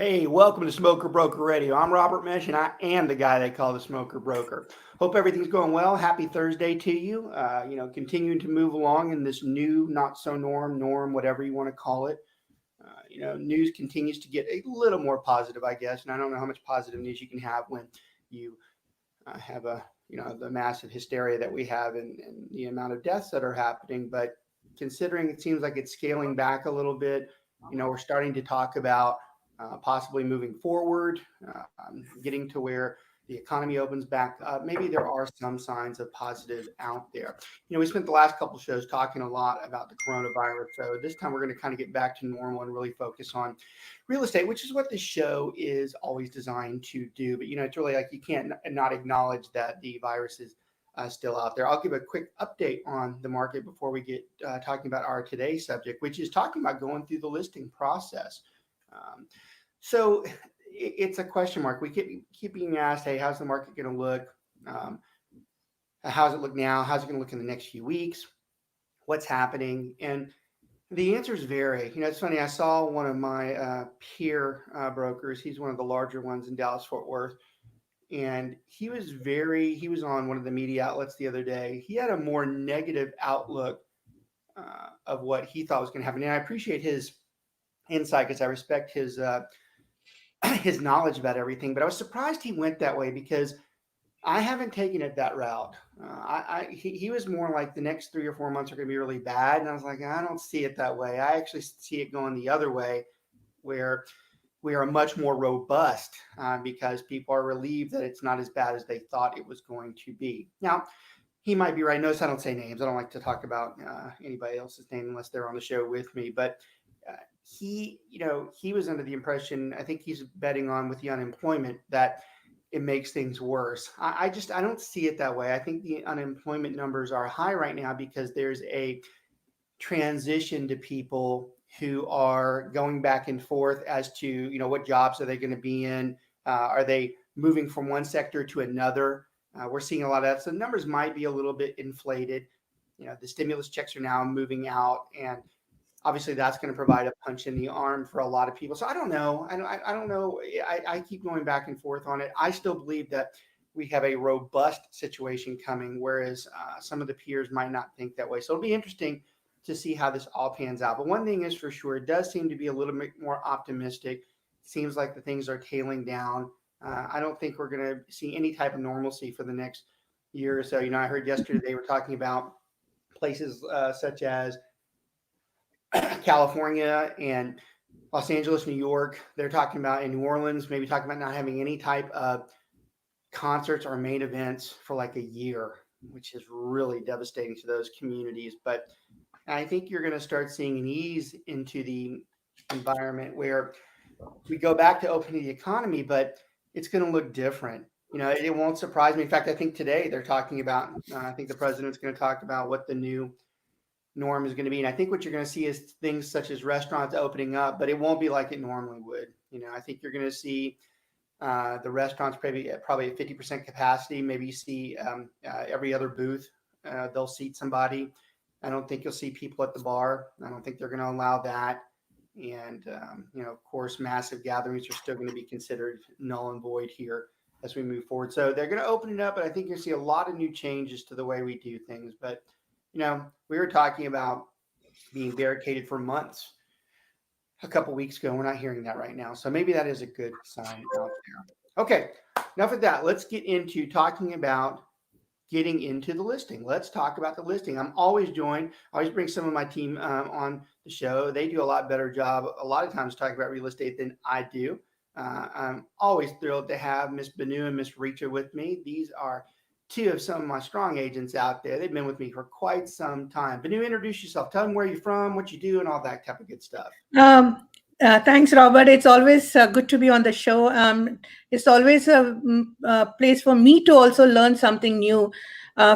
Hey, welcome to Smoker Broker Radio. I'm Robert Meche, and I am the guy they call the Smoker Broker. Hope everything's going well. Happy Thursday to you. Continuing to move along in this new, not so norm, whatever you want to call it. News continues to get a little more positive, I guess. And I don't know how much positive news you can have when you have the massive hysteria that we have and the amount of deaths that are happening. But considering it seems like it's scaling back a little bit, we're starting to talk about possibly moving forward, getting to where the economy opens back up. Maybe there are some signs of positive out there. We spent the last couple of shows talking a lot about the coronavirus. So this time we're going to kind of get back to normal and really focus on real estate, which is what the show is always designed to do. But, it's really like you can't not acknowledge that the virus is still out there. I'll give a quick update on the market before we get talking about our today's subject, which is talking about going through the listing process. So it's a question mark. We keep being asked, hey, how's the market going to look? How's it look now? How's it going to look in the next few weeks? What's happening? And the answers vary. It's funny. I saw one of my peer brokers. He's one of the larger ones in Dallas, Fort Worth. And he was on one of the media outlets the other day. He had a more negative outlook of what he thought was going to happen. And I appreciate his insight because I respect his knowledge about everything, but I was surprised he went that way because I haven't taken it that route. He was more like the next 3 or 4 months are going to be really bad, and I was like, I don't see it that way. I actually see it going the other way, where we are much more robust because people are relieved that it's not as bad as they thought it was going to be. Now, he might be right. Notice I don't say names. I don't like to talk about anybody else's name unless they're on the show with me, but he was under the impression, I think he's betting on with the unemployment that it makes things worse. I don't see it that way. I think the unemployment numbers are high right now because there's a transition to people who are going back and forth as to, what jobs are they going to be in? Are they moving from one sector to another? We're seeing a lot of that. So the numbers might be a little bit inflated. The stimulus checks are now moving out, and obviously that's going to provide a punch in the arm for a lot of people. So I don't know. I don't know. I keep going back and forth on it. I still believe that we have a robust situation coming, whereas some of the peers might not think that way. So it'll be interesting to see how this all pans out. But one thing is for sure, it does seem to be a little bit more optimistic. Seems like the things are tailing down. I don't think we're going to see any type of normalcy for the next year or so. I heard yesterday they were talking about places such as California and Los Angeles, New York. They're talking about in New Orleans, maybe talking about not having any type of concerts or main events for like a year, which is really devastating to those communities. But I think you're going to start seeing an ease into the environment where we go back to opening the economy, but it's going to look different. It won't surprise me. In fact, I think today they're talking about, I think the president's going to talk about what the new norm is going to be. And I think what you're going to see is things such as restaurants opening up, but it won't be like it normally would. I think you're going to see the restaurants probably at 50% capacity. Maybe you see every other booth, they'll seat somebody. I don't think you'll see people at the bar. I don't think they're going to allow that. And, of course, massive gatherings are still going to be considered null and void here as we move forward. So they're going to open it up, but I think you'll see a lot of new changes to the way we do things. But we were talking about being barricaded for months a couple weeks ago. We're not hearing that right now. So maybe that is a good sign out there. Okay, enough of that. Let's get into talking about getting into the listing. Let's talk about the listing. I'm always joined. I always bring some of my team on the show. They do a lot better job a lot of times talking about real estate than I do. I'm always thrilled to have Miss Banu and Miss Richa with me. These are two of some of my strong agents out there. They've been with me for quite some time. Banu, introduce yourself. Tell them where you're from, what you do, and all that type of good stuff. Thanks, Robert. It's always good to be on the show. It's always a place for me to also learn something new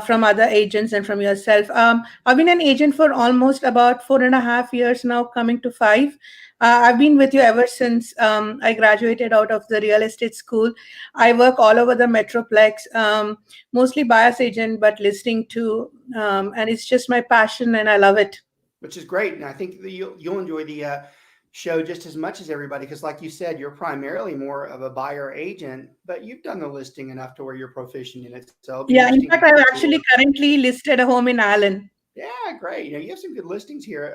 from other agents and from yourself. I've been an agent for almost about 4.5 years now, coming to 5. I've been with you ever since I graduated out of the real estate school. I work all over the Metroplex, mostly buyer's agent, but listing too. And it's just my passion and I love it. Which is great. And I think that you'll enjoy the show just as much as everybody because, like you said, you're primarily more of a buyer agent, but you've done the listing enough to where you're proficient in it. So it'll be Yeah, in interesting to fact, I've hear actually your. currently listed a home in Allen. Yeah, great. You have some good listings here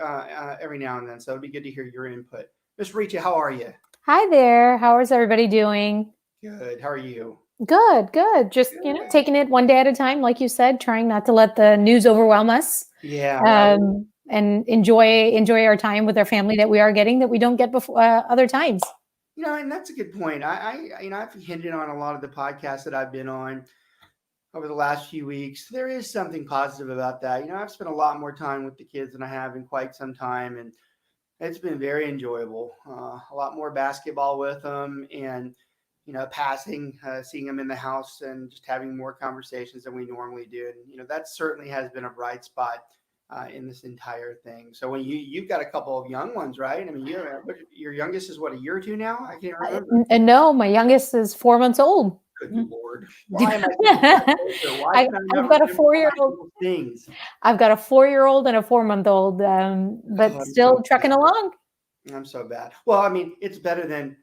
every now and then, so it'd be good to hear your input. Miss Richa, how are you? Hi there. How is everybody doing? Good. How are you? Good, good. Just, Good. taking it one day at a time, like you said, trying not to let the news overwhelm us. Yeah, right. And enjoy our time with our family that we are getting that we don't get before other times. And that's a good point. I've hinted on a lot of the podcasts that I've been on over the last few weeks. There is something positive about that. I've spent a lot more time with the kids than I have in quite some time, and it's been very enjoyable. A lot more basketball with them, and passing, seeing them in the house, and just having more conversations than we normally do. And that certainly has been a bright spot in this entire thing. So when you've got a couple of young ones, right? I mean, your youngest is what, a year or two now? I can't remember. And no, my youngest is 4 months old. Good Lord. Why am I thinking that older? Why I, can I not I've got a remember all my 4-year-old. little things? I've got a 4-year-old and a 4-month-old, Oh, but I'm so still trucking bad. along. I'm so bad. Well, I mean, it's better than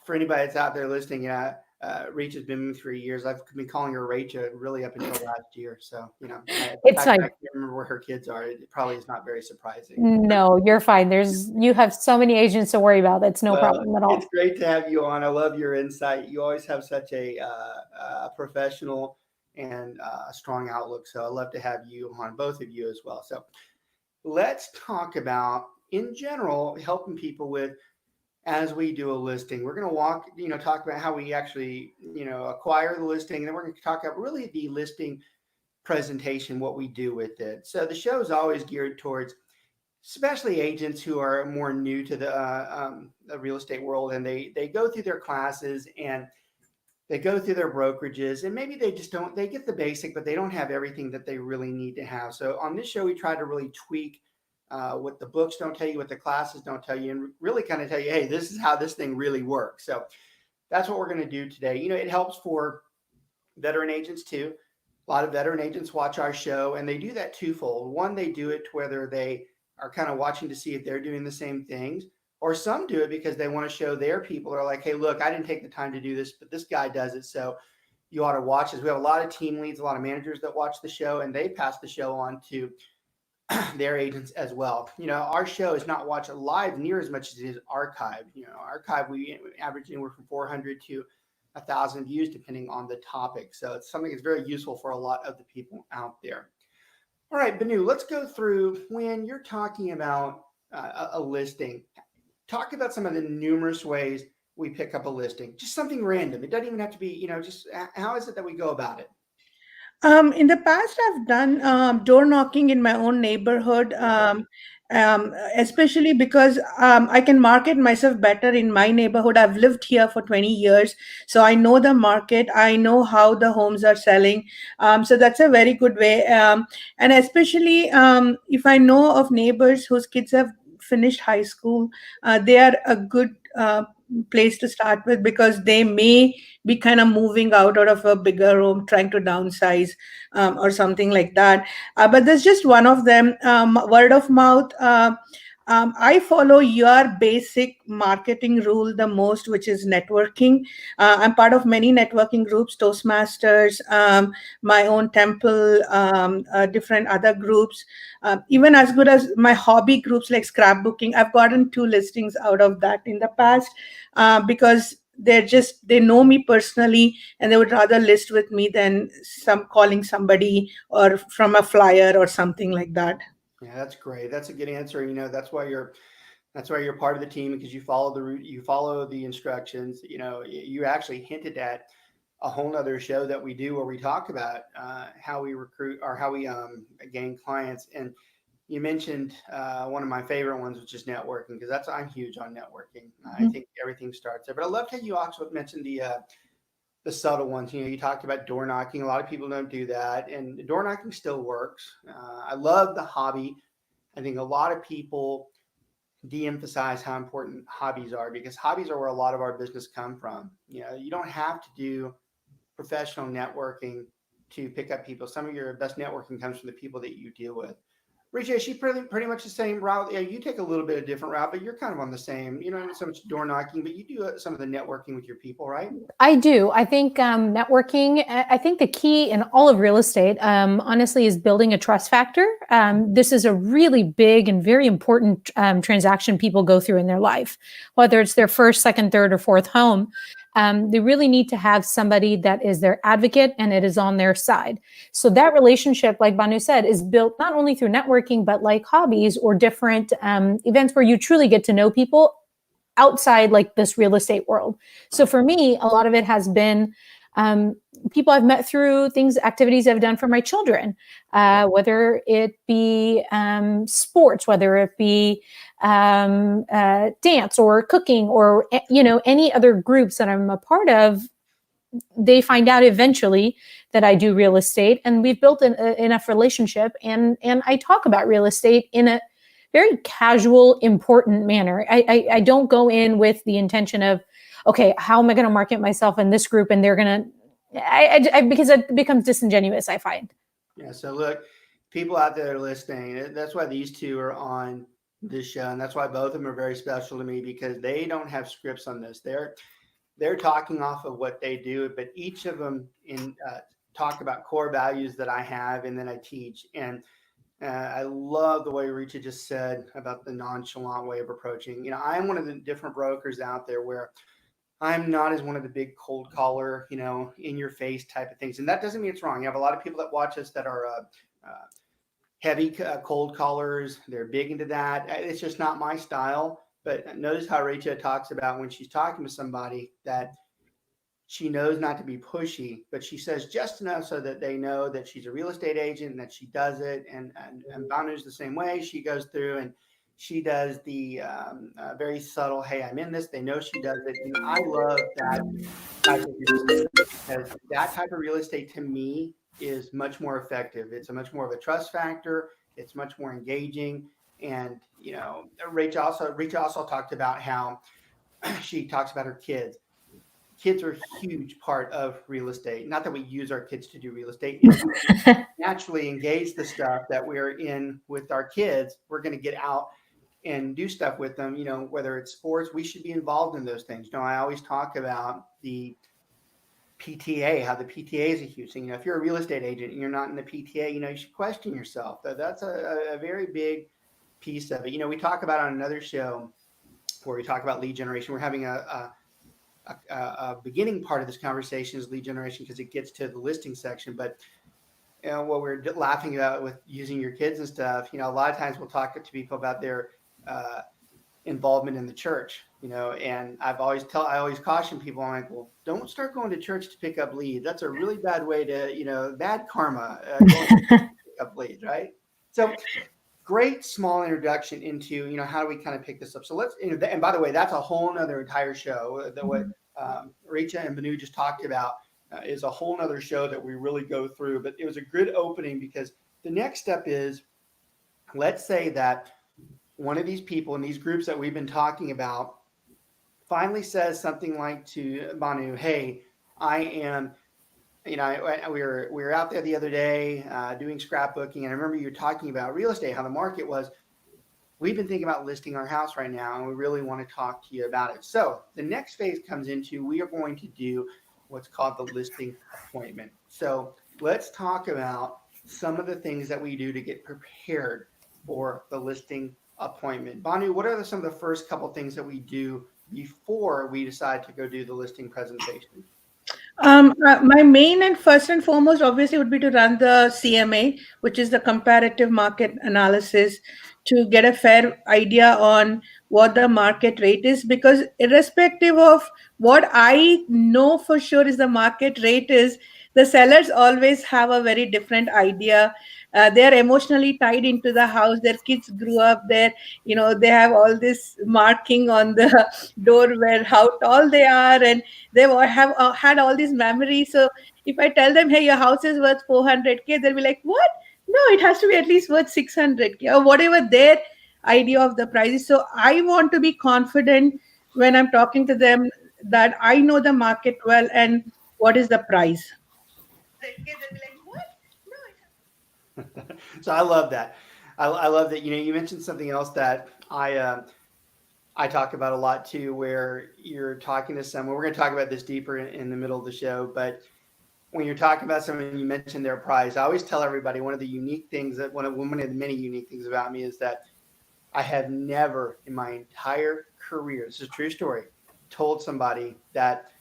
for anybody that's out there listening. Rach has been with me for years. I've been calling her Rachel really up until last year. So, the It's fact fine. that I can't remember where her kids are, it probably is not very surprising. No, you're fine. You have so many agents to worry about. That's no Well, problem at all. it's great to have you on. I love your insight. You always have such a professional and a strong outlook. So I love to have you on, both of you as well. So let's talk about, in general, helping people with as we do a listing. We're going to talk about how we actually, acquire the listing. And then we're going to talk about really the listing presentation, what we do with it. So the show is always geared towards especially agents who are more new to the real estate world, and they go through their classes and they go through their brokerages, and maybe they get the basic, but they don't have everything that they really need to have. So on this show, we try to really tweak what the books don't tell you, what the classes don't tell you, and really kind of tell you, hey, this is how this thing really works. So that's what we're going to do today. It helps for veteran agents too. A lot of veteran agents watch our show, and they do that twofold. One, they do it to whether they are kind of watching to see if they're doing the same things, or some do it because they want to show their people are like, hey, look, I didn't take the time to do this, but this guy does it. So you ought to watch this. We have a lot of team leads, a lot of managers that watch the show, and they pass the show on to their agents as well. Our show is not watched live near as much as it is archived. Archive, we average anywhere from 400 to 1,000 views, depending on the topic. So it's something that's very useful for a lot of the people out there. All right, Banu, let's go through when you're talking about a listing. Talk about some of the numerous ways we pick up a listing. Just something random. It doesn't even have to be, just how is it that we go about it? In the past, I've done door knocking in my own neighborhood, Okay. especially because I can market myself better in my neighborhood. I've lived here for 20 years, so I know the market. I know how the homes are selling. So that's a very good way. And especially if I know of neighbors whose kids have finished high school, they are a good place to start with because they may be kind of moving out of a bigger home, trying to downsize or something like that. But there's just one of them, word of mouth. I follow your basic marketing rule the most, which is networking. I'm part of many networking groups, Toastmasters, my own temple, different other groups, even as good as my hobby groups like scrapbooking. I've gotten 2 listings out of that in the past because they know me personally and they would rather list with me than some calling somebody or from a flyer or something like that. Yeah, that's great. That's a good answer. That's why you're part of the team, because you follow the route, you follow the instructions. You actually hinted at a whole nother show that we do where we talk about how we recruit or how we gain clients. And you mentioned one of my favorite ones, which is networking, because I'm huge on networking. I Mhm. think everything starts there. But I loved how you also mentioned the subtle ones. You talked about door knocking. A lot of people don't do that, and door knocking still works. I love the hobby. I think a lot of people de-emphasize how important hobbies are, because hobbies are where a lot of our business come from. You don't have to do professional networking to pick up people. Some of your best networking comes from the people that you deal with. Richa, is she pretty much the same route? Yeah, you take a little bit of different route, but you're kind of on the same. You don't do so much door knocking, but you do some of the networking with your people, right? I do. I think networking, I think the key in all of real estate, honestly, is building a trust factor. This is a really big and very important transaction people go through in their life, whether it's their first, second, third, or fourth home. They really need to have somebody that is their advocate and it is on their side. So that relationship, like Banu said, is built not only through networking, but like hobbies or different events where you truly get to know people outside like this real estate world. So for me, a lot of it has been people I've met through things, activities I've done for my children, whether it be sports, whether it be dance or cooking or, any other groups that I'm a part of. They find out eventually that I do real estate, and we've built enough relationship, and I talk about real estate in a very casual, important manner. I don't go in with the intention of, okay, how am I going to market myself in this group, and they're going to, because it becomes disingenuous, I find. Yeah. So look, people out there listening, that's why these two are on this show, and that's why both of them are very special to me, because they don't have scripts on this. They're talking off of what they do, but each of them talk about core values that I have and then I teach. And I love the way Richa just said about the nonchalant way of approaching. I'm one of the different brokers out there where I'm not as one of the big cold caller, in your face type of things. And that doesn't mean it's wrong. You have a lot of people that watch us that are heavy cold callers. They're big into that. It's just not my style. But notice how Richa talks about when she's talking to somebody that she knows not to be pushy, but she says just enough so that they know that she's a real estate agent and that she does it. And Banu's the same way. She goes through and she does the very subtle, hey, I'm in this. They know she does it. And I love that type of real estate, because that type of real estate to me is much more effective. It's a much more of a trust factor. It's much more engaging. And, Rachel also talked about how she talks about her kids. Kids are a huge part of real estate. Not that we use our kids to do real estate. If we naturally engage the stuff that we're in with our kids, we're going to get out and do stuff with them. Whether it's sports, we should be involved in those things. I always talk about the PTA, how the PTA is a huge thing. If you're a real estate agent and you're not in the PTA, you should question yourself. That's a very big piece of it. We talk about on another show where we talk about lead generation. We're having a beginning part of this conversation is lead generation because it gets to the listing section. But what we're laughing about with using your kids and stuff, a lot of times we'll talk to people about their involvement in the church, and I always caution people. I'm like, well, don't start going to church to pick up leads. That's a really bad way to, bad karma, going to pick up leads, right? So great small introduction into, how do we kind of pick this up? So let's, and by the way, that's a whole nother entire show. What Richa and Banu just talked about is a whole nother show that we really go through. But it was a good opening, because the next step is, let's say that one of these people in these groups that we've been talking about finally says something like to Banu, hey, I am, we were out there the other day doing scrapbooking, and I remember you were talking about real estate, how the market was. We've been thinking about listing our house right now, and we really want to talk to you about it. So the next phase comes into, we are going to do what's called the listing appointment. So let's talk about some of the things that we do to get prepared for the listing appointment. Banu, what are some of the first couple of things that we do before we decide to go do the listing presentation? My main and first and foremost, obviously, would be to run the CMA, which is the comparative market analysis, to get a fair idea on what the market rate is. Because irrespective of what I know for sure is the market rate is, the sellers always have a very different idea. They are emotionally tied into the house. Their kids grew up there. They have all this marking on the door where how tall they are, and they have had all these memories. So if I tell them, hey, your house is worth 400K, they'll be like, what? No, it has to be at least worth 600K, or whatever their idea of the price is. So I want to be confident when I'm talking to them that I know the market well and what is the price. They'll be like, what? No, So I love that. I love that. You mentioned something else that I talk about a lot too, where you're talking to someone. We're going to talk about this deeper in the middle of the show, but when you're talking about someone, you mentioned their price. I always tell everybody one of the unique things that one of the many unique things about me is that I have never in my entire career, this is a true story, told somebody that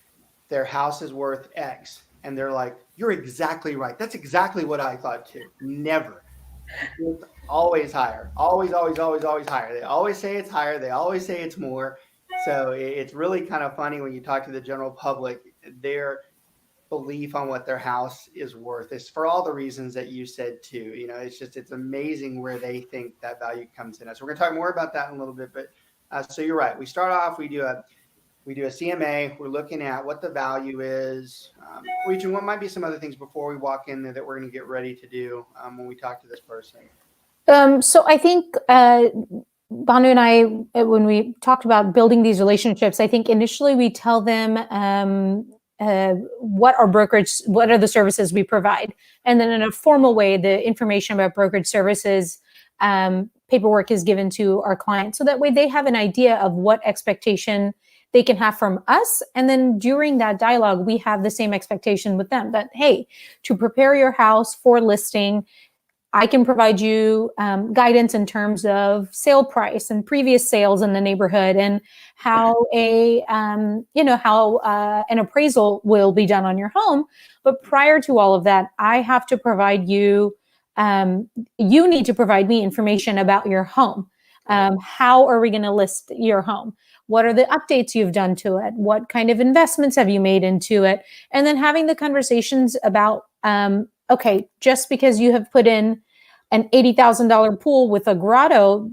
their house is worth X. And they're like, you're exactly right. That's exactly what I thought too. Never. It's always higher. Always, always, always, always higher. They always say it's higher. They always say it's more. So it's really kind of funny when you talk to the general public, their belief on what their house is worth is for all the reasons that you said too. It's amazing where they think that value comes in. So we're going to talk more about that in a little bit. But so you're right. We start off, we do a CMA. We're looking at what the value is. Region, what might be some other things before we walk in there that we're going to get ready to do when we talk to this person? So I think Banu and I, when we talked about building these relationships, I think initially we tell them what are the services we provide, and then in a formal way, the information about brokerage services, paperwork is given to our clients, so that way they have an idea of what expectation they can have from us. And then during that dialogue, we have the same expectation with them that, hey, to prepare your house for listing, I can provide you guidance in terms of sale price and previous sales in the neighborhood, and how an appraisal will be done on your home. But prior to all of that, I have to provide you. You need to provide me information about your home. How are we going to list your home? What are the updates you've done to it? What kind of investments have you made into it? And then having the conversations about, okay, just because you have put in an $80,000 pool with a grotto,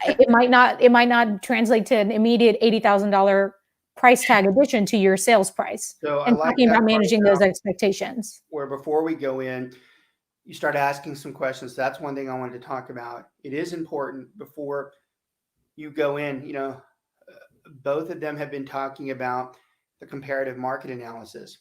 it might not translate to an immediate $80,000 price tag addition to your sales price. So and I like talking that about managing part those expectations. where before we go in, you start asking some questions. That's one thing I wanted to talk about. It is important before you go in. Both of them have been talking about the comparative market analysis.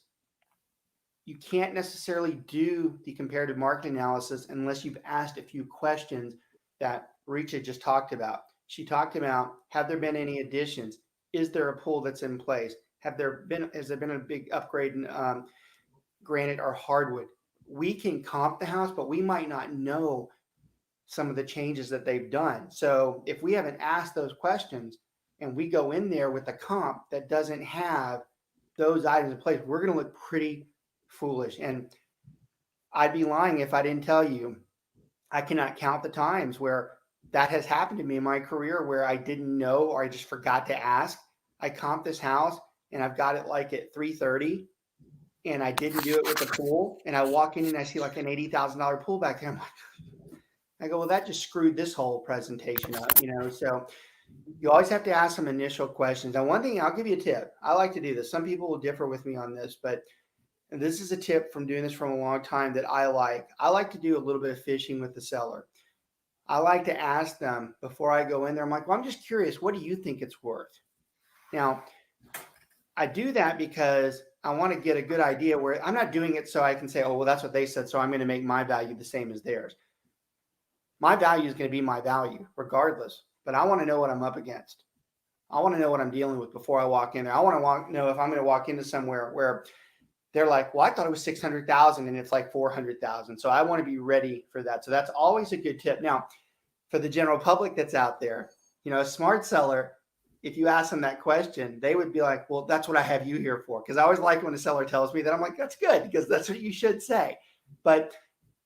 You can't necessarily do the comparative market analysis unless you've asked a few questions that Richa just talked about. She talked about, have there been any additions? Is there a pool that's in place? Has there been a big upgrade in granite or hardwood? We can comp the house, but we might not know some of the changes that they've done. So if we haven't asked those questions and we go in there with a comp that doesn't have those items in place, we're going to look pretty foolish. And I'd be lying if I didn't tell you, I cannot count the times where that has happened to me in my career where I didn't know or I just forgot to ask. I comped this house and I've got it like at 330 and I didn't do it with the pool. And I walk in and I see like an $80,000 pool back there. I go, well, that just screwed this whole presentation up, So you always have to ask some initial questions. Now, one thing, I'll give you a tip. I like to do this. Some people will differ with me on this, but this is a tip from doing this for a long time that I like. I like to do a little bit of fishing with the seller. I like to ask them before I go in there. I'm like, well, I'm just curious. What do you think it's worth? Now, I do that because I want to get a good idea where I'm not doing it so I can say, oh, well, that's what they said, so I'm going to make my value the same as theirs. My value is going to be my value regardless, but I want to know what I'm up against. I want to know what I'm dealing with before I walk in there. I want to know if I'm going to walk into somewhere where they're like, well, I thought it was 600,000 and it's like 400,000. So I want to be ready for that. So that's always a good tip. Now, for the general public that's out there, a smart seller, if you ask them that question, they would be like, well, that's what I have you here for. Because I always like when a seller tells me that. I'm like, that's good, because that's what you should say. But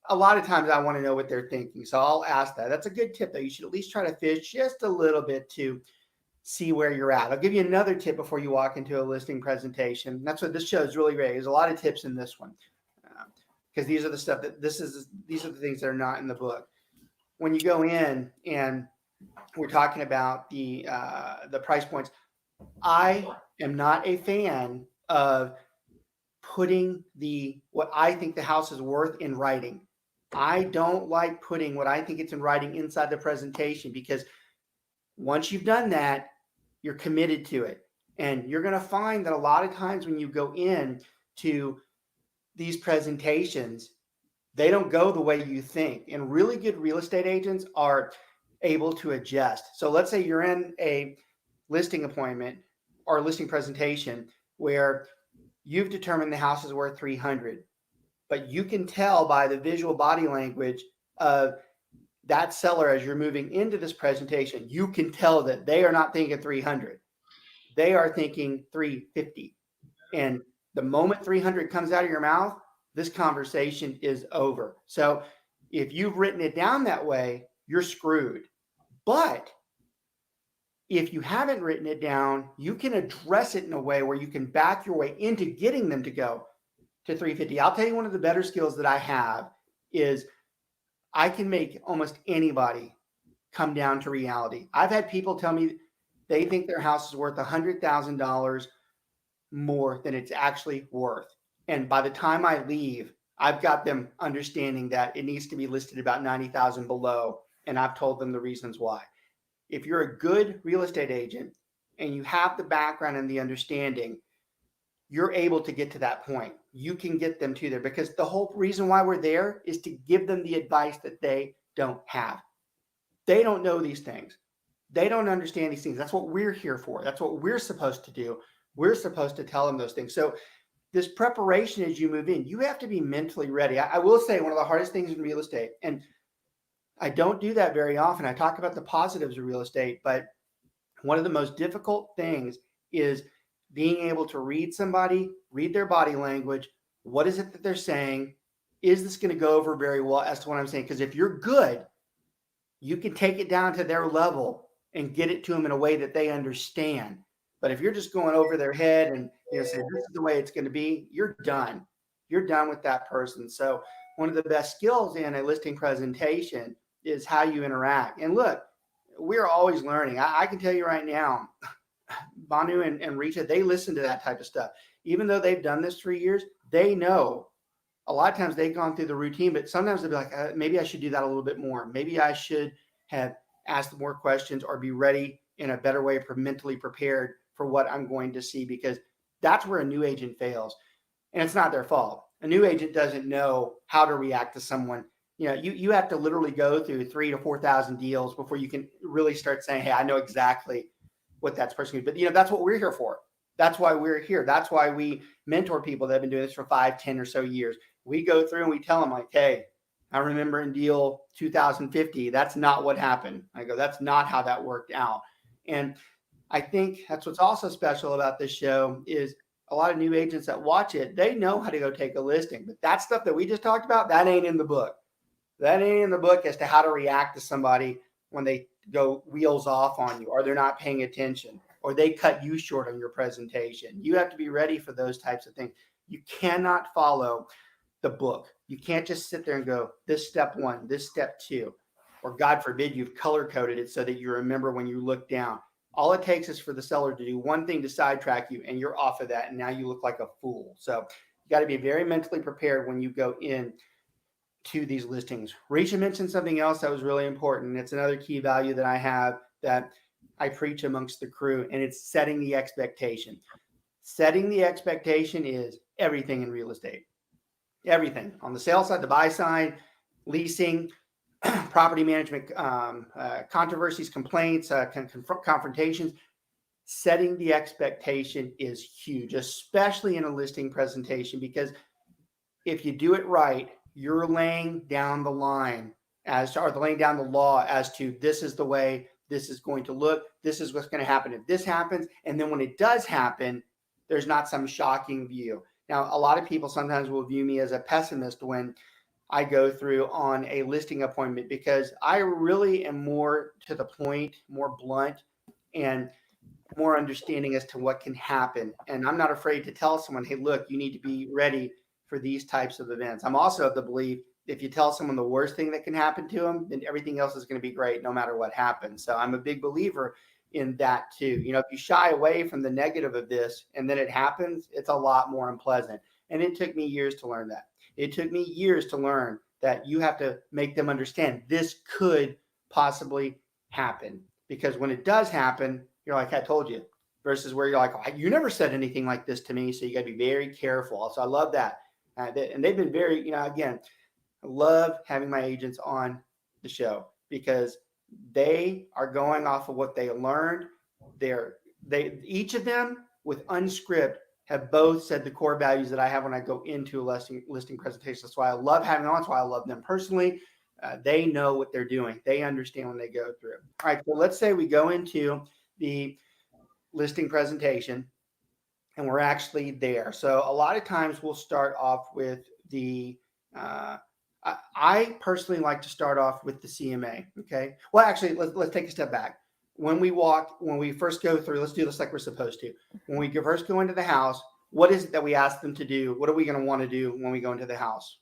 a lot of times I want to know what they're thinking. So I'll ask that. That's a good tip, though. You should at least try to fish just a little bit to see where you're at. I'll give you another tip before you walk into a listing presentation. That's what this show is really great. There's a lot of tips in this one, because these are the stuff these are the things that are not in the book. When you go in and we're talking about the price points, I am not a fan of putting what I think the house is worth in writing. I don't like putting what I think it's in writing inside the presentation, because once you've done that, you're committed to it. And you're going to find that a lot of times when you go in to these presentations, They don't go the way you think. And really good real estate agents are able to adjust. So let's say you're in a listing appointment or listing presentation where you've determined the house is worth 300, but you can tell by the visual body language of that seller as you're moving into this presentation, you can tell that they are not thinking 300. They are thinking 350. And the moment 300 comes out of your mouth, this conversation is over. So if you've written it down that way, you're screwed. But if you haven't written it down, you can address it in a way where you can back your way into getting them to go to 350. I'll tell you, one of the better skills that I have is I can make almost anybody come down to reality. I've had people tell me they think their house is worth $100,000 more than it's actually worth. And by the time I leave, I've got them understanding that it needs to be listed about 90,000 below. And I've told them the reasons why. If you're a good real estate agent and you have the background and the understanding, you're able to get to that point. You can get them to there, because the whole reason why we're there is to give them the advice that they don't have. They don't know these things. They don't understand these things. That's what we're here for. That's what we're supposed to do. We're supposed to tell them those things. So this preparation as you move in, you have to be mentally ready. I will say one of the hardest things in real estate, and I don't do that very often. I talk about the positives of real estate, but one of the most difficult things is being able to read somebody, read their body language. What is it that they're saying? Is this going to go over very well as to what I'm saying? Because if you're good, you can take it down to their level and get it to them in a way that they understand. But if you're just going over their head and say this is the way it's going to be, you're done. You're done with that person. So one of the best skills in a listing presentation is how you interact. And look, we're always learning. I can tell you right now, Banu and Rita, they listen to that type of stuff. Even though they've done this 3 years, they know a lot of times they've gone through the routine, but sometimes they'll be like, maybe I should do that a little bit more. Maybe I should have asked more questions or be ready in a better way, mentally prepared for what I'm going to see, because that's where a new agent fails. And it's not their fault. A new agent doesn't know how to react to someone. You have to literally go through 3,000 to 4,000 deals before you can really start saying, hey, I know exactly what that's person. But that's what we're here for. That's why we're here. That's why we mentor people that have been doing this for 5, 10 or so years. We go through and we tell them, like, hey, I remember in deal 2050, that's not what happened. I go, that's not how that worked out. And I think that's what's also special about this show is a lot of new agents that watch it, they know how to go take a listing. But that stuff that we just talked about, that ain't in the book. That ain't in the book as to how to react to somebody when they go wheels off on you, or they're not paying attention, or they cut you short on your presentation. You have to be ready for those types of things. You cannot follow the book. You can't just sit there and go, this step 1, this step 2, or God forbid you've color coded it so that you remember when you look down. All it takes is for the seller to do one thing to sidetrack you, and you're off of that, and now you look like a fool. So you got to be very mentally prepared when you go in to these listings. Risha mentioned something else that was really important. It's another key value that I have that I preach amongst the crew, and it's setting the expectation. Setting the expectation is everything in real estate. Everything on the sales side, the buy side, leasing, property management, controversies, complaints, confrontations. Setting the expectation is huge, especially in a listing presentation, because if you do it right, you're laying down the line laying down the law as to this is the way this is going to look. This is what's going to happen if this happens. And then when it does happen, there's not some shocking view. Now, a lot of people sometimes will view me as a pessimist when I go through on a listing appointment, because I really am more to the point, more blunt, and more understanding as to what can happen. And I'm not afraid to tell someone, hey, look, you need to be ready for these types of events. I'm also of the belief if you tell someone the worst thing that can happen to them, then everything else is going to be great no matter what happens. So I'm a big believer in that too. If you shy away from the negative of this and then it happens, it's a lot more unpleasant. And it took me years to learn that. It took me years to learn that you have to make them understand this could possibly happen. Because when it does happen, you're like, I told you, versus where you're like, oh, you never said anything like this to me. So you got to be very careful. So I love that. And they've been very, again, I love having my agents on the show because they are going off of what they learned. They each of them with unscript have both said the core values that I have when I go into a listing presentation. That's why I love having them on. That's why I love them personally. They know what they're doing. They understand when they go through. All right, so let's say we go into the listing presentation and we're actually there. So a lot of times we'll start off with the I personally like to start off with the CMA. Okay. Well, actually, let's take a step back. When we first go through, let's do this like we're supposed to. When we first go into the house, what is it that we ask them to do? What are we going to want to do when we go into the house?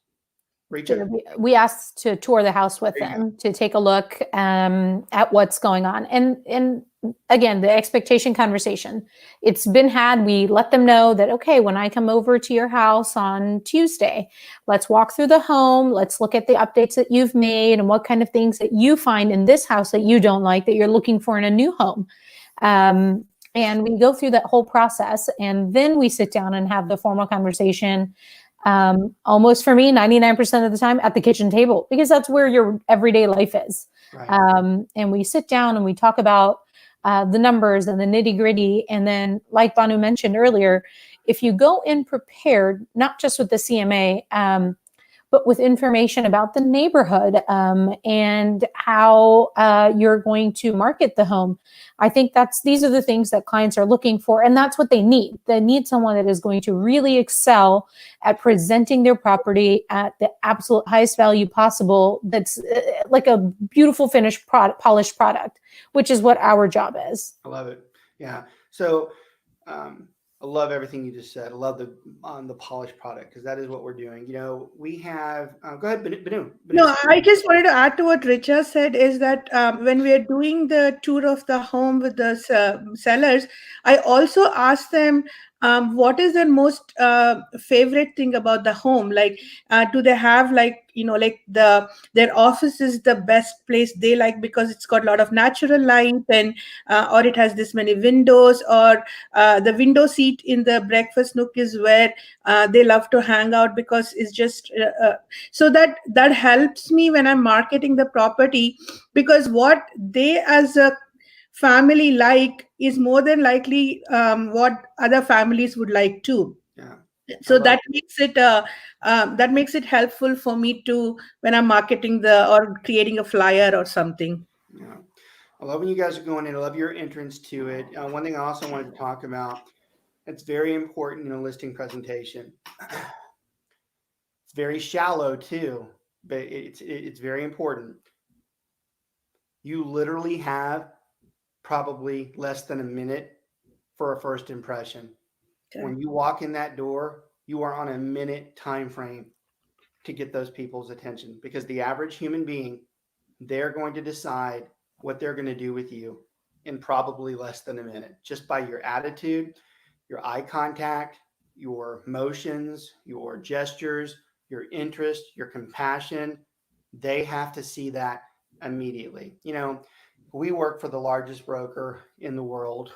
We asked to tour the house with them, to take a look at what's going on. And again, the expectation conversation, it's been had. We let them know that, okay, when I come over to your house on Tuesday, let's walk through the home. Let's look at the updates that you've made and what kind of things that you find in this house that you don't like, that you're looking for in a new home. And we go through that whole process, and then we sit down and have the formal conversation. Almost for me, 99% of the time at the kitchen table, because that's where your everyday life is. Right. And we sit down and we talk about the numbers and the nitty gritty. And then, like Banu mentioned earlier, if you go in prepared, not just with the CMA, but with information about the neighborhood and how you're going to market the home, I think these are the things that clients are looking for, and that's what they need. They need someone that is going to really excel at presenting their property at the absolute highest value possible. That's like a beautiful finished polished product, which is what our job is. I love it. Yeah. So I love everything you just said. I love the polished product, because that is what we're doing. We have. Go ahead, Banu. No, I just wanted to add to what Richa said, is that when we are doing the tour of the home with the sellers, I also ask them what is their most favorite thing about the home. Like, do they have like their office is the best place they like because it's got a lot of natural light, and or it has this many windows, or the window seat in the breakfast nook is where they love to hang out because it's just so that helps me when I'm marketing the property, because what they as a family like is more than likely what other families would like too. Yeah. So that makes it helpful for me to, when I'm marketing or creating a flyer or something. Yeah. I love when you guys are going in. I love your entrance to it. One thing I also wanted to talk about, it's very important in a listing presentation. It's very shallow too, but it's very important. You literally have probably less than a minute for a first impression. Okay. When you walk in that door, you are on a minute time frame to get those people's attention, because the average human being, they're going to decide what they're going to do with you in probably less than a minute, just by your attitude, your eye contact, your motions, your gestures, your interest, your compassion. They have to see that immediately. We work for the largest broker in the world.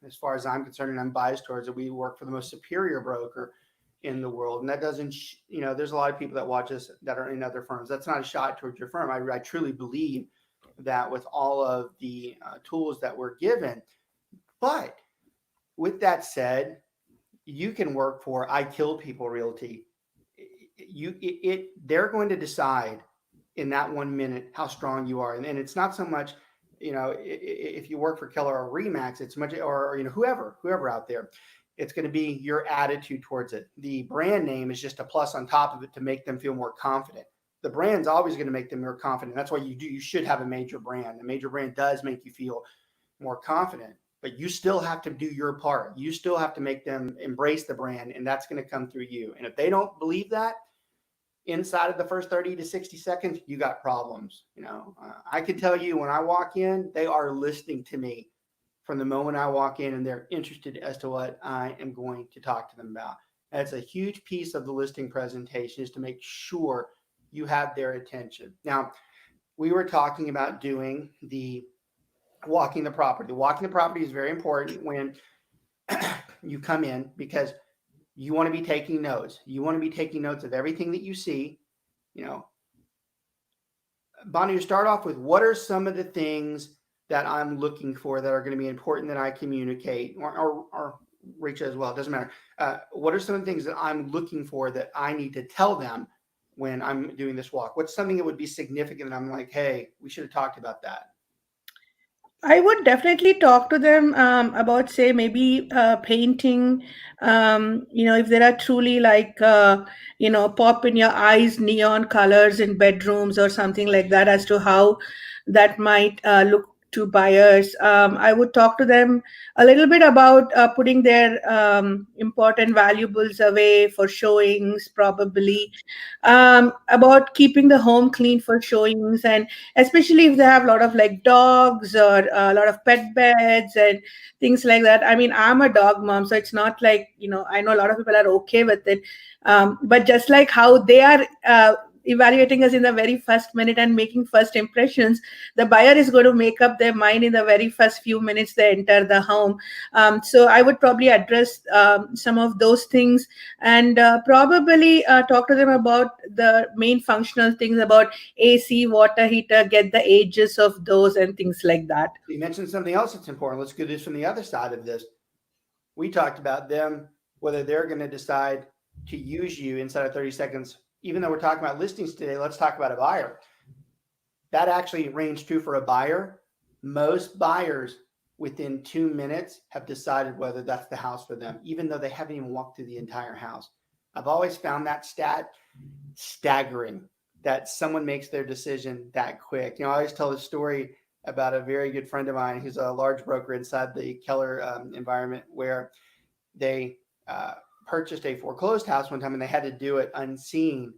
As far as I'm concerned, and I'm biased towards it, we work for the most superior broker in the world. And that doesn't, there's a lot of people that watch us that are in other firms. That's not a shot towards your firm. I truly believe that with all of the tools that we're given. But with that said, you can work for I Kill People Realty. They're going to decide in that 1 minute how strong you are. And it's not so much, if you work for Keller or Remax, it's much, or whoever out there, it's going to be your attitude towards it. The brand name is just a plus on top of it to make them feel more confident. The brand's always going to make them more confident. That's why you should have a major brand. A major brand does make you feel more confident, but you still have to do your part. You still have to make them embrace the brand, and that's going to come through you. And if they don't believe that, inside of the first 30 to 60 seconds, you got problems. I can tell you, when I walk in, they are listening to me from the moment I walk in, and they're interested as to what I am going to talk to them about. That's a huge piece of the listing presentation, is to make sure you have their attention. Now, we were talking about doing the walking the property. Walking the property is very important when you come in, because you want to be taking notes. You want to be taking notes of everything that you see. Bonnie, to start off with, what are some of the things that I'm looking for that are going to be important that I communicate, or Rachel as well, it doesn't matter. What are some of the things that I'm looking for that I need to tell them when I'm doing this walk? What's something that would be significant that I'm like, hey, we should have talked about that? I would definitely talk to them about, say, maybe painting. If there are truly like, pop in your eyes neon colors in bedrooms or something like that, as to how that might look to buyers. I would talk to them a little bit about putting their important valuables away for showings, probably, about keeping the home clean for showings, and especially if they have a lot of like dogs or a lot of pet beds and things like that. I mean, I'm a dog mom, so it's not like, I know a lot of people are okay with it, but just like how they are evaluating us in the very first minute and making first impressions, the buyer is going to make up their mind in the very first few minutes they enter the home. So I would probably address some of those things, and probably talk to them about the main functional things, about AC, water heater, get the ages of those and things like that. You mentioned something else that's important. Let's do this from the other side of this. We talked about them, whether they're going to decide to use you inside of 30 seconds. Even though we're talking about listings today, let's talk about a buyer. That actually rings true for a buyer. Most buyers within 2 minutes have decided whether that's the house for them, even though they haven't even walked through the entire house. I've always found that stat staggering, that someone makes their decision that quick. I always tell this story about a very good friend of mine who's a large broker inside the Keller environment, where they purchased a foreclosed house one time and they had to do it unseen.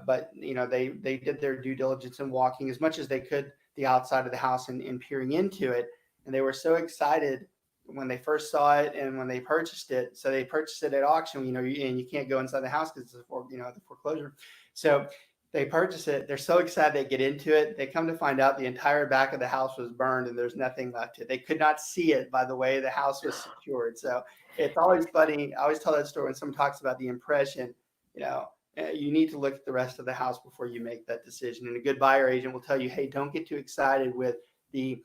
But they did their due diligence and walking as much as they could the outside of the house and peering into it. And they were so excited when they first saw it and when they purchased it. So they purchased it at auction, and you can't go inside the house because it's the foreclosure. So they purchase it. They're so excited they get into it. They come to find out the entire back of the house was burned and there's nothing left to it. They could not see it by the way the house was secured. So it's always funny. I always tell that story when someone talks about the impression. You need to look at the rest of the house before you make that decision. And a good buyer agent will tell you, hey, don't get too excited with the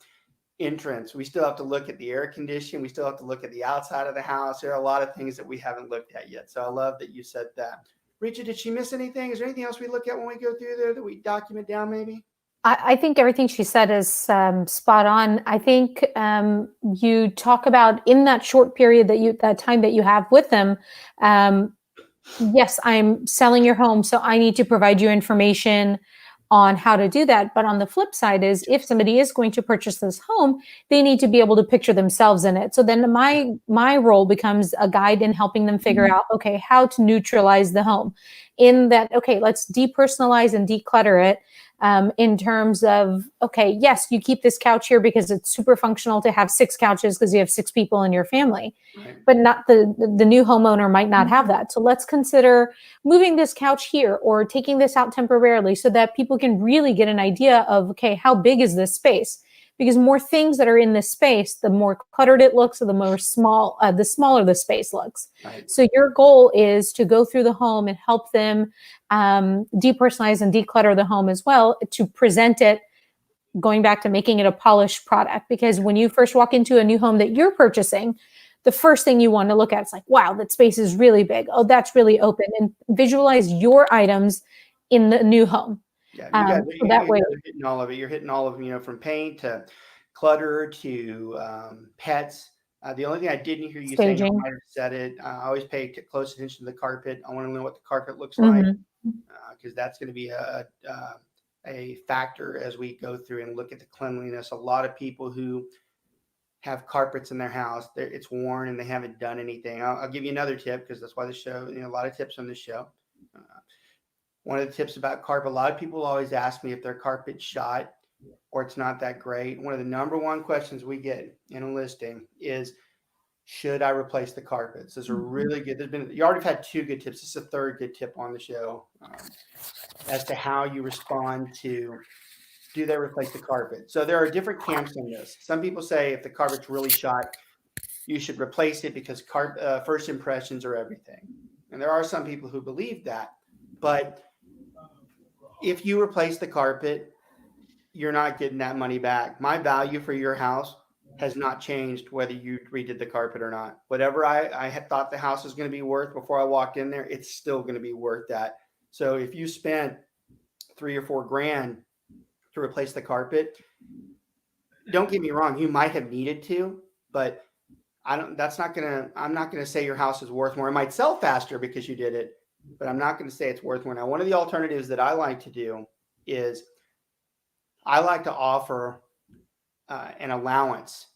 entrance. We still have to look at the air conditioning. We still have to look at the outside of the house. There are a lot of things that we haven't looked at yet. So I love that you said that. Rachel, did she miss anything? Is there anything else we look at when we go through there that we document down maybe? I think everything she said is spot on. I think you talk about in that short period that time that you have with them. Yes, I'm selling your home, so I need to provide you information on how to do that. But on the flip side is, if somebody is going to purchase this home, they need to be able to picture themselves in it. So then my role becomes a guide in helping them figure out, okay, how to neutralize the home. In that, okay, let's depersonalize and declutter it. In terms of, okay, yes, you keep this couch here because it's super functional to have 6 couches because you have 6 people in your family, right. But not the new homeowner might not have that. So let's consider moving this couch here or taking this out temporarily so that people can really get an idea of, okay, how big is this space? Because more things that are in this space, the more cluttered it looks, or the smaller the space looks. Right. So your goal is to go through the home and help them depersonalize and declutter the home as well, to present it, going back to making it a polished product. Because when you first walk into a new home that you're purchasing, the first thing you want to look at is like, wow, that space is really big. Oh, that's really open. And visualize your items in the new home. Yeah, you guys are hitting all of it. You're hitting all of them, from paint to clutter to pets. The only thing I didn't hear you saying, I might have said it, I always pay close attention to the carpet. I want to know what the carpet looks like, because that's going to be a factor as we go through and look at the cleanliness. A lot of people who have carpets in their house, it's worn and they haven't done anything. I'll give you another tip, because that's why the show, a lot of tips on this show. One of the tips about carpet, a lot of people always ask me if their carpet's shot or it's not that great. One of the number one questions we get in a listing is, should I replace the carpets? Those are really good. You already had 2 good tips. This is a 3rd good tip on the show as to how you respond to, do they replace the carpet? So there are different camps on this. Some people say if the carpet's really shot, you should replace it because first impressions are everything. And there are some people who believe that. But if you replace the carpet, you're not getting that money back. My value for your house has not changed whether you redid the carpet or not. Whatever I had thought the house was going to be worth before I walked in there, it's still going to be worth that. So if you spent $3 or $4 grand to replace the carpet, don't get me wrong, you might have needed to, but I'm not gonna say your house is worth more. It might sell faster because you did it, but I'm not gonna say it's worth more. Now, one of the alternatives that I like to do is I like to offer an allowance.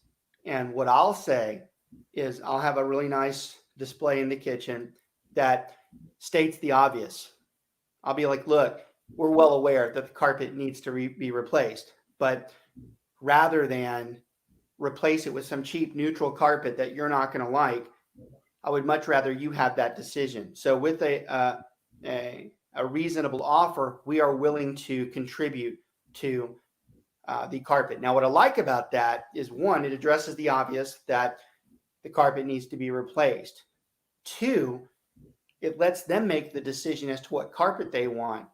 And what I'll say is I'll have a really nice display in the kitchen that states the obvious. I'll be like, look, we're well aware that the carpet needs to be replaced, but rather than replace it with some cheap neutral carpet that you're not going to like, I would much rather you have that decision. So with a reasonable offer, we are willing to contribute to the carpet. Now, what I like about that is, one, it addresses the obvious that the carpet needs to be replaced. Two, it lets them make the decision as to what carpet they want.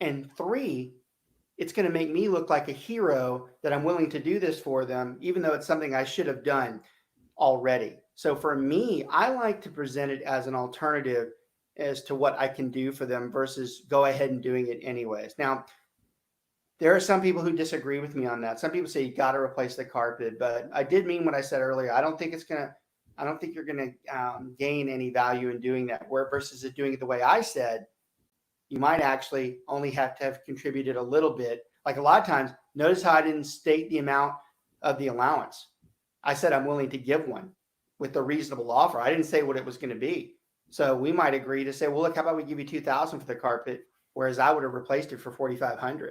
And three, it's going to make me look like a hero that I'm willing to do this for them, even though it's something I should have done already. So for me, I like to present it as an alternative as to what I can do for them versus go ahead and doing it anyways. Now, there are some people who disagree with me on that. Some people say you got to replace the carpet, but I did mean what I said earlier. I don't think you're going to gain any value in doing that. Where versus doing it the way I said, you might actually only have to have contributed a little bit. Like a lot of times, notice how I didn't state the amount of the allowance. I said I'm willing to give one with a reasonable offer. I didn't say what it was going to be. So we might agree to say, well, look, how about we give you $2,000 for the carpet, whereas I would have replaced it for $4,500.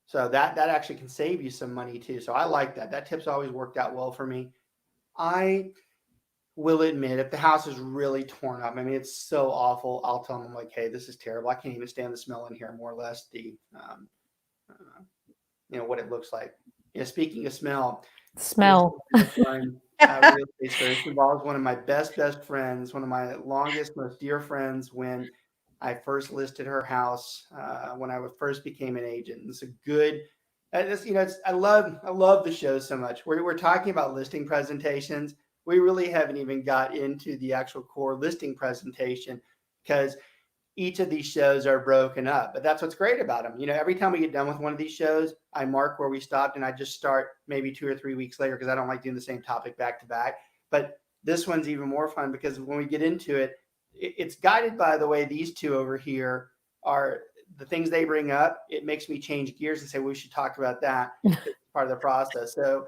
So that actually can save you some money too. So I like that. That tip's always worked out well for me. I will admit, if the house is really torn up, I mean, it's so awful, I'll tell them, like, hey, this is terrible. I can't even stand the smell in here, more or less the, what it looks like. Speaking of smell. Real estate story. This involves one of my best friends, one of my longest, most dear friends when I first listed her house, when I first became an agent. It's a good, I love the show so much. We're talking about listing presentations. We really haven't even got into the actual core listing presentation because each of these shows are broken up. But that's what's great about them. Every time we get done with one of these shows, I mark where we stopped and I just start maybe 2 or 3 weeks later because I don't like doing the same topic back to back. But this one's even more fun because when we get into it, it's guided by the way these two over here are, the things they bring up. It makes me change gears and say, we should talk about that. It's part of the process. So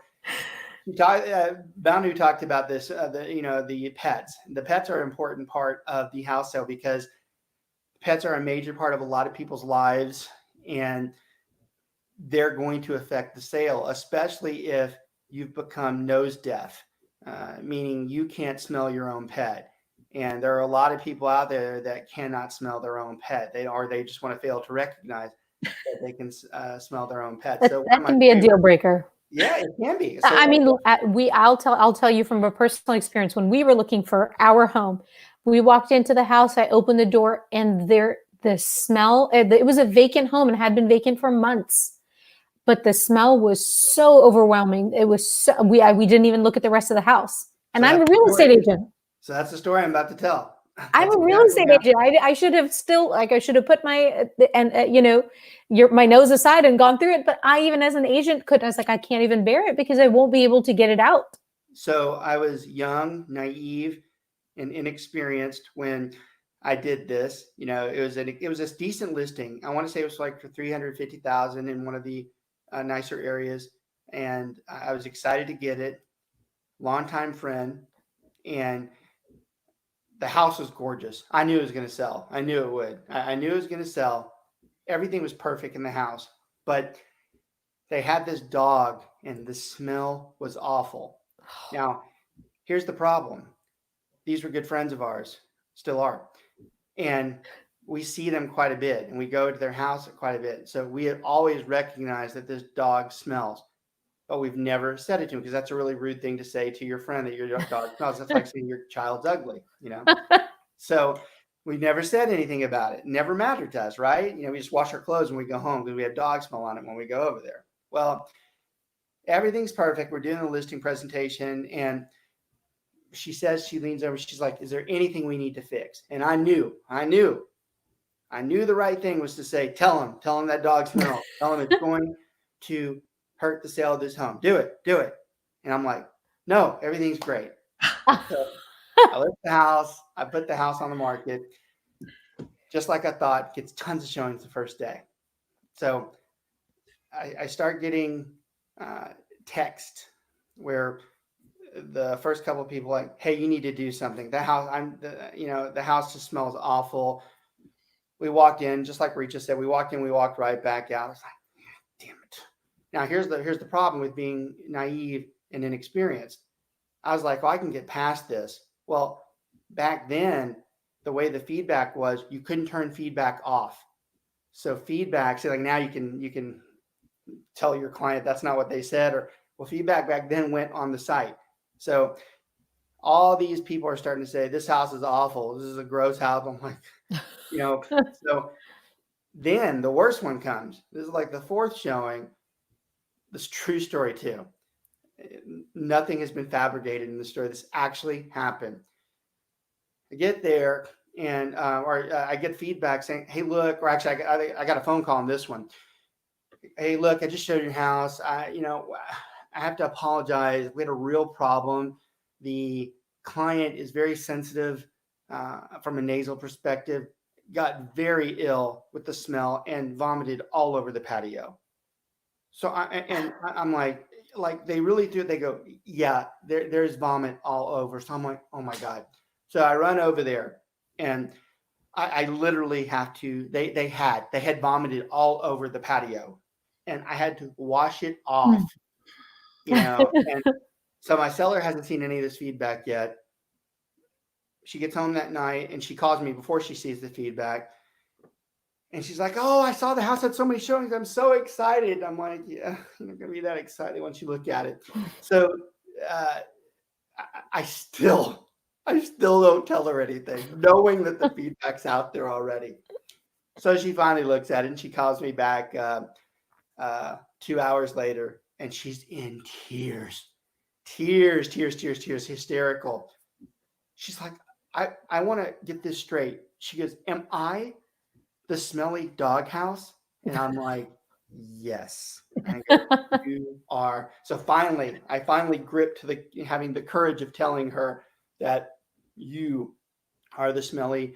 Banu talked about this, the pets. The pets are an important part of the house sale because pets are a major part of a lot of people's lives, and they're going to affect the sale, especially if you've become nose deaf, meaning you can't smell your own pet. And there are a lot of people out there that cannot smell their own pet. They just want to fail to recognize that they can smell their own pet. So that can be a deal breaker. Yeah, it can be. So, I mean, I'll tell you from a personal experience. When we were looking for our home, we walked into the house. I opened the door, and the smell. It was a vacant home and had been vacant for months, but the smell was so overwhelming. It was we didn't even look at the rest of the house. And I'm a real estate agent. So that's the story I'm about to tell. I'm a real estate agent. I should have put my my nose aside and gone through it. But I, even as an agent, I was like, I can't even bear it because I won't be able to get it out. So I was young, naive, and inexperienced when I did this. It was a decent listing. I want to say it was like for $350,000 in one of the nicer areas, and I was excited to get it. Longtime friend, and the house was gorgeous. I knew it was going to sell. I knew it would. I knew it was going to sell. Everything was perfect in the house, but they had this dog and the smell was awful. Now, here's the problem. These were good friends of ours, still are. And we see them quite a bit and we go to their house quite a bit. So we have always recognized that this dog smells, but we've never said it to him because that's a really rude thing to say to your friend, that your dog smells. That's like saying your child's ugly, So we've never said anything about it. Never mattered to us, right? We just wash our clothes when we go home because we have dog smell on it when we go over there. Well, everything's perfect. We're doing the listing presentation, and she says, she leans over, she's like, is there anything we need to fix? And I knew the right thing was to say, tell him that dog smells. Tell him it's going to hurt the sale of this home. Do it. And I'm like, no, everything's great. So I list the house. I put the house on the market. Just like I thought, gets tons of showings the first day. So I start getting text where the first couple of people like, hey, you need to do something. The house just smells awful. We walked in, just like Rita said, we walked right back out. I was like, damn it. Now here's the problem with being naive and inexperienced. I was like, well, I can get past this. Well, back then, the way the feedback was, you couldn't turn feedback off. So feedback, so like now you can tell your client that's not what they said, or well, feedback back then went on the site. So all these people are starting to say, this house is awful. This is a gross house. I'm like, so then the worst one comes. This is like the fourth showing. This true story too. Nothing has been fabricated in the story. This actually happened. I get there and I get feedback saying, hey, look, or actually I got a phone call on this one. Hey, look, I just showed your house. I have to apologize. We had a real problem. The client is very sensitive from a nasal perspective, got very ill with the smell and vomited all over the patio. So I'm like they really do. They go, yeah, there's vomit all over. So I'm like, oh my God. So I run over there and I literally have to, they had vomited all over the patio and I had to wash it off, and so my seller hasn't seen any of this feedback yet. She gets home that night and she calls me before she sees the feedback. And she's like, oh, I saw the house had so many showings. I'm so excited. I'm like, yeah, you're not going to be that excited once you look at it. So I still don't tell her anything, knowing that the feedback's out there already. So she finally looks at it and she calls me back 2 hours later and she's in tears, hysterical. She's like, I want to get this straight. She goes, am I the smelly doghouse? And I'm like, yes. And I go, you are. So I finally gripped to having the courage of telling her that you are the smelly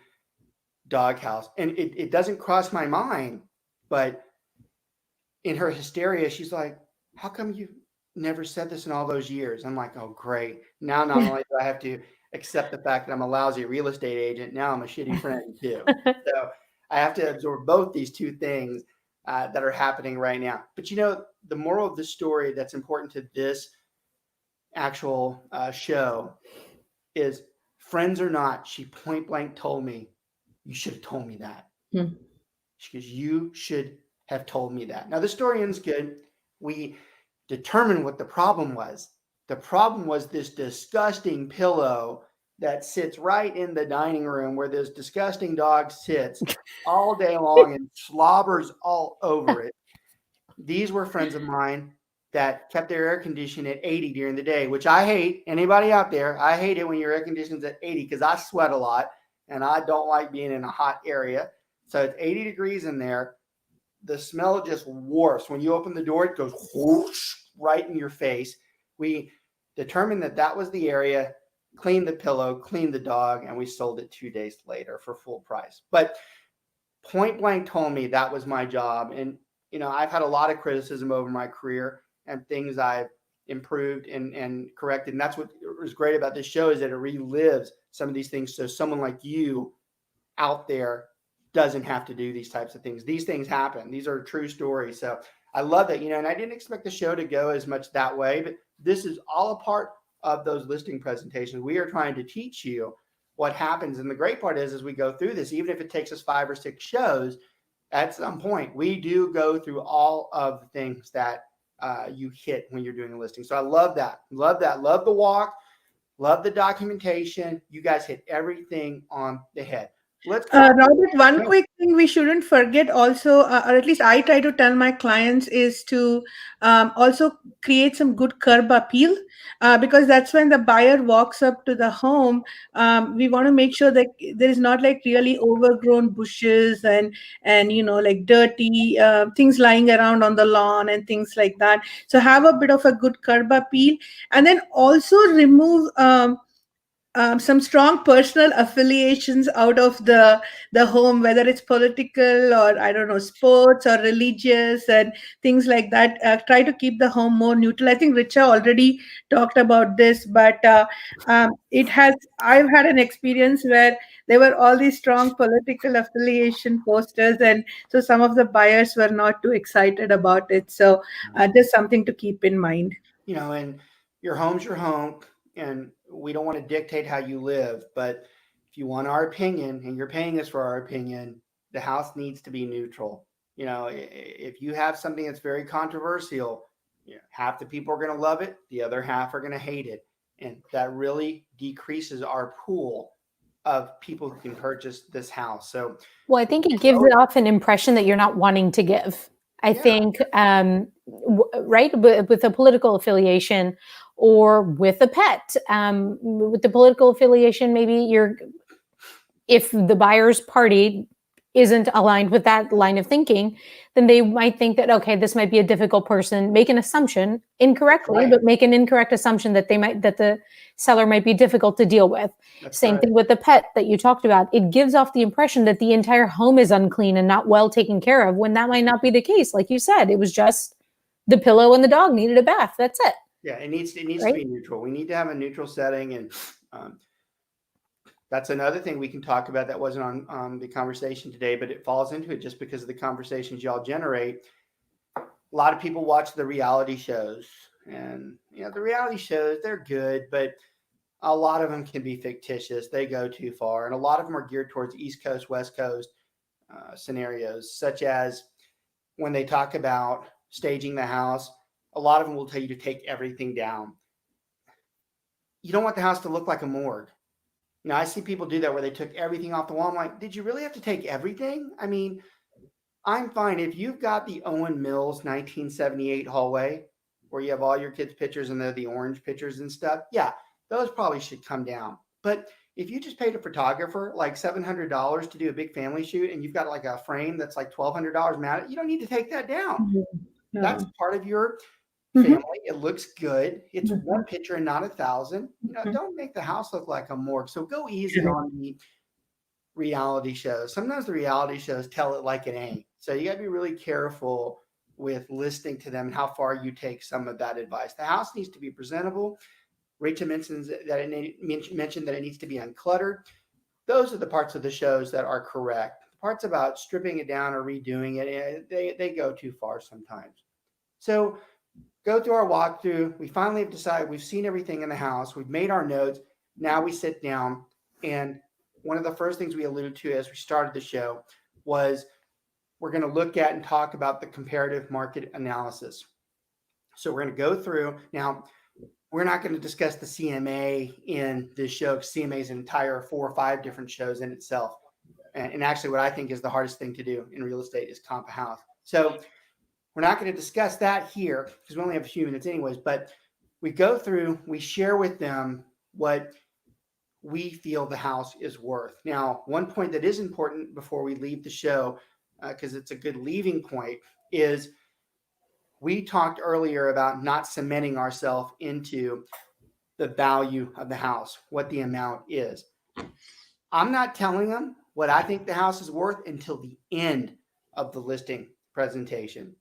doghouse. And it doesn't cross my mind, but in her hysteria, she's like, how come you never said this in all those years? I'm like, oh, great. Now not only do I have to accept the fact that I'm a lousy real estate agent, now I'm a shitty friend too. So I have to absorb both these two things that are happening right now. But the moral of the story that's important to this actual show is, friends or not, she point blank told me, you should have told me that. She goes, you should have told me that. Now the story ends good. We determined what the problem was. The problem was this disgusting pillow that sits right in the dining room where this disgusting dog sits all day long and slobbers all over it. These were friends of mine that kept their air conditioning at 80 during the day, which I hate. Anybody out there, I hate it when your air conditioning's at 80 because I sweat a lot and I don't like being in a hot area. So it's 80 degrees in there. The smell just warps. When you open the door, it goes whoosh right in your face. We determined that was the area, cleaned the pillow, cleaned the dog, and we sold it 2 days later for full price. But point blank told me that was my job. And, I've had a lot of criticism over my career and things I've improved and corrected. And that's what was great about this show, is that it relives some of these things. So someone like you out there doesn't have to do these types of things. These things happen. These are true stories. So I love that, and I didn't expect the show to go as much that way, but this is all a part of those listing presentations. We are trying to teach you what happens. And the great part is, as we go through this, even if it takes us 5 or 6 shows, at some point, we do go through all of the things that you hit when you're doing a listing. So I love that. Love the walk. Love the documentation. You guys hit everything on the head. let's go. Robert, one No, quick thing we shouldn't forget also, or at least I try to tell my clients, is to also create some good curb appeal, because that's when the buyer walks up to the home. We want to make sure that there is not like really overgrown bushes and like dirty things lying around on the lawn and things like that. So have a bit of a good curb appeal, and then also remove. Some strong personal affiliations out of the home, whether it's political or I don't know, sports or religious and things like that. Try to keep the home more neutral. I think Richa already talked about this, but it has. I've had an experience where there were all these strong political affiliation posters, and so some of the buyers were not too excited about it. So just something to keep in mind. and your home's your home, and we don't want to dictate how you live. But if you want our opinion and you're paying us for our opinion, the house needs to be neutral. If you have something that's very controversial, half the people are going to love it, the other half are going to hate it. And that really decreases our pool of people who can purchase this house. So, Well, I think it gives off an impression that you're not wanting to give. I Yeah. think, right, with a political affiliation or with a pet, with the political affiliation, maybe if the buyer's party isn't aligned with that line of thinking, then they might think that, okay, this might be a difficult person, make an assumption incorrectly, Right. but make an incorrect assumption that the seller might be difficult to deal with. That's Same right. thing with the pet that you talked about. It gives off the impression that the entire home is unclean and not well taken care of, when that might not be the case. Like you said, it was just the pillow and the dog needed a bath. That's it. Yeah, it needs Right? to be neutral. We need to have a neutral setting, and that's another thing we can talk about that wasn't on the conversation today, but it falls into it just because of the conversations y'all generate. A lot of people watch the reality shows, and the reality shows, they're good, but a lot of them can be fictitious. They go too far, and a lot of them are geared towards East Coast, West Coast scenarios, such as when they talk about staging the house. A lot of them will tell you to take everything down. You don't want the house to look like a morgue. I see people do that where they took everything off the wall. I'm like, did you really have to take everything? I mean, I'm fine if you've got the Owen Mills 1978 hallway where you have all your kids' pictures and they're the orange pictures and stuff. Yeah, those probably should come down. But if you just paid a photographer like $700 to do a big family shoot, and you've got like a frame that's like $1,200 mounted, you don't need to take that down. No. That's part of your Mhm. family. It looks good. It's Mhm. one picture and not 1,000. Mhm. Don't make the house look like a morgue. So go easy Correct. on the reality shows. Sometimes the reality shows tell it like it ain't. So you got to be really careful with listening to them and how far you take some of that advice. The house needs to be presentable. Rachel mentioned that it needs to be uncluttered. Those are the parts of the shows that are correct. The parts about stripping it down or redoing it, they go too far sometimes. So go through our walkthrough. We finally have decided we've seen everything in the house. We've made our notes. Now we sit down, and one of the first things we alluded to as we started the show was we're going to look at and talk about the comparative market analysis. So we're going to go through. Now, we're not going to discuss the CMA in this show, because CMA is an entire 4 or 5 different shows in itself. And actually, what I think is the hardest thing to do in real estate is comp a house. So we're not going to discuss that here because we only have a few minutes anyways, but we go through, we share with them what we feel the house is worth. Now, one point that is important before we leave the show, because it's a good leaving point, is we talked earlier about not cementing ourselves into the value of the house, what the amount is. I'm not telling them what I think the house is worth until the end of the listing presentation.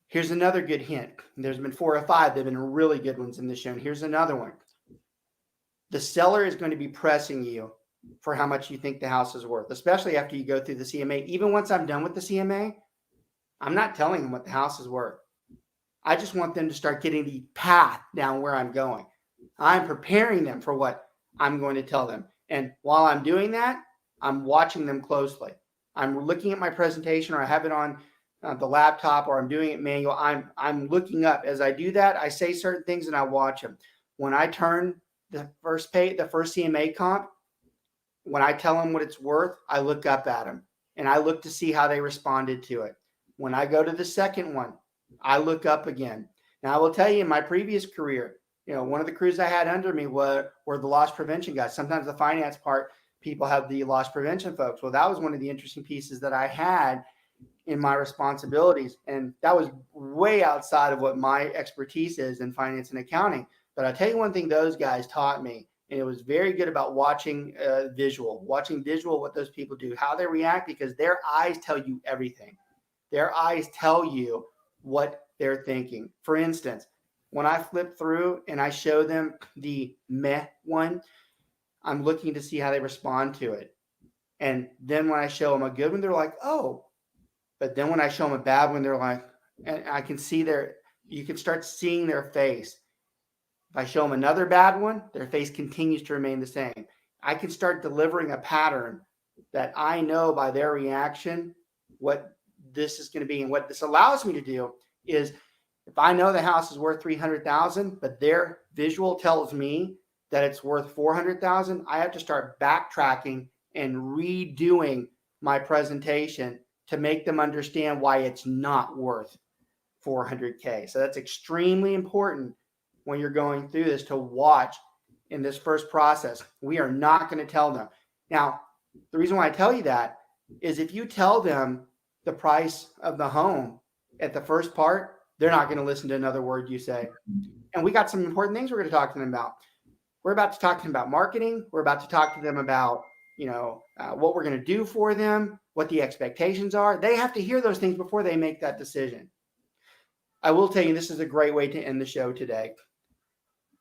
Here's another good hint. There's been 4 or 5 that have been really good ones in this show. And here's another one. The seller is going to be pressing you for how much you think the house is worth, especially after you go through the CMA. Even once I'm done with the CMA, I'm not telling them what the house is worth. I just want them to start getting the path down where I'm going. I'm preparing them for what I'm going to tell them. And while I'm doing that, I'm watching them closely. I'm looking at my presentation, or I have it on the laptop, or I'm doing it manual. I'm looking up. As I do that, I say certain things and I watch them. When I turn the first CMA comp, When I tell them what it's worth, I look up at them and I look to see how they responded to it. When I go to the second one, I look up again. Now, I will tell you, in my previous career, one of the crews I had under me were the loss prevention guys. Sometimes the finance part, people have the loss prevention folks. Well, that was one of the interesting pieces that I had in my responsibilities. And that was way outside of what my expertise is in finance and accounting. But I'll tell you one thing those guys taught me, and it was very good about watching visual, what those people do, how they react, because their eyes tell you everything. Their eyes tell you what they're thinking. For instance, when I flip through and I show them the meh one, I'm looking to see how they respond to it. And then when I show them a good one, they're like, oh. But then when I show them a bad one, they're like, and I can see you can start seeing their face. If I show them another bad one, their face continues to remain the same. I can start delivering a pattern that I know by their reaction what this is going to be. And what this allows me to do is, if I know the house is worth $300,000, but their visual tells me that it's worth $400,000, I have to start backtracking and redoing my presentation to make them understand why it's not worth $400K. So that's extremely important when you're going through this, to watch in this first process. We are not going to tell them. Now, the reason why I tell you that is, if you tell them the price of the home at the first part, they're not going to listen to another word you say. And we got some important things we're going to talk to them about. We're about to talk to them about marketing. We're about to talk to them about, what we're going to do for them, what the expectations are. They have to hear those things before they make that decision. I will tell you, this is a great way to end the show today.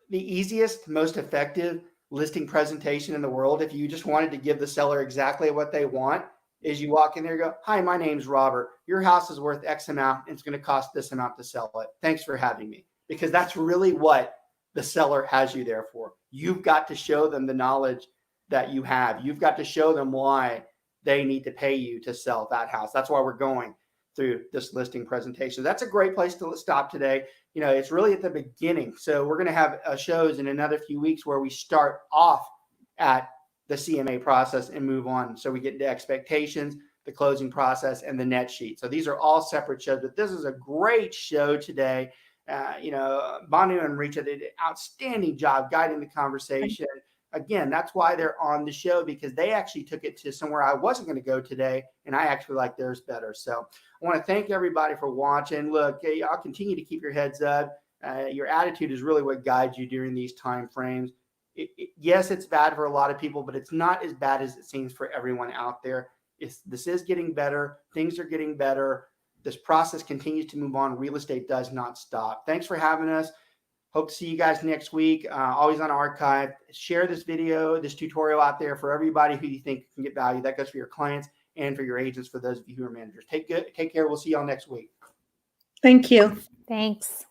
The easiest, most effective listing presentation in the world, if you just wanted to give the seller exactly what they want, is you walk in there and go, hi, my name's Robert. Your house is worth X amount, and it's going to cost this amount to sell it. Thanks for having me. Because that's really what the seller has you there for. You've got to show them the knowledge that you have. You've got to show them why they need to pay you to sell that house. That's why we're going through this listing presentation. That's a great place to stop today. It's really at the beginning. So we're going to have shows in another few weeks where we start off at the CMA process and move on. So we get into expectations, the closing process, and the net sheet. So these are all separate shows, but this is a great show today. Banu and Richa did an outstanding job guiding the conversation. Again, that's why they're on the show, because they actually took it to somewhere I wasn't going to go today, and I actually like theirs better. So I want to thank everybody for watching. Look, y'all continue to keep your heads up. Your attitude is really what guides you during these time frames. Yes, it's bad for a lot of people, but it's not as bad as it seems for everyone out there. This is getting better. Things are getting better. This process continues to move on. Real estate does not stop. Thanks for having us. Hope to see you guys next week. Always on archive. Share this video, this tutorial out there for everybody who you think can get value. That goes for your clients and for your agents, for those of you who are managers. Take care. We'll see y'all next week. Thank you. Thanks.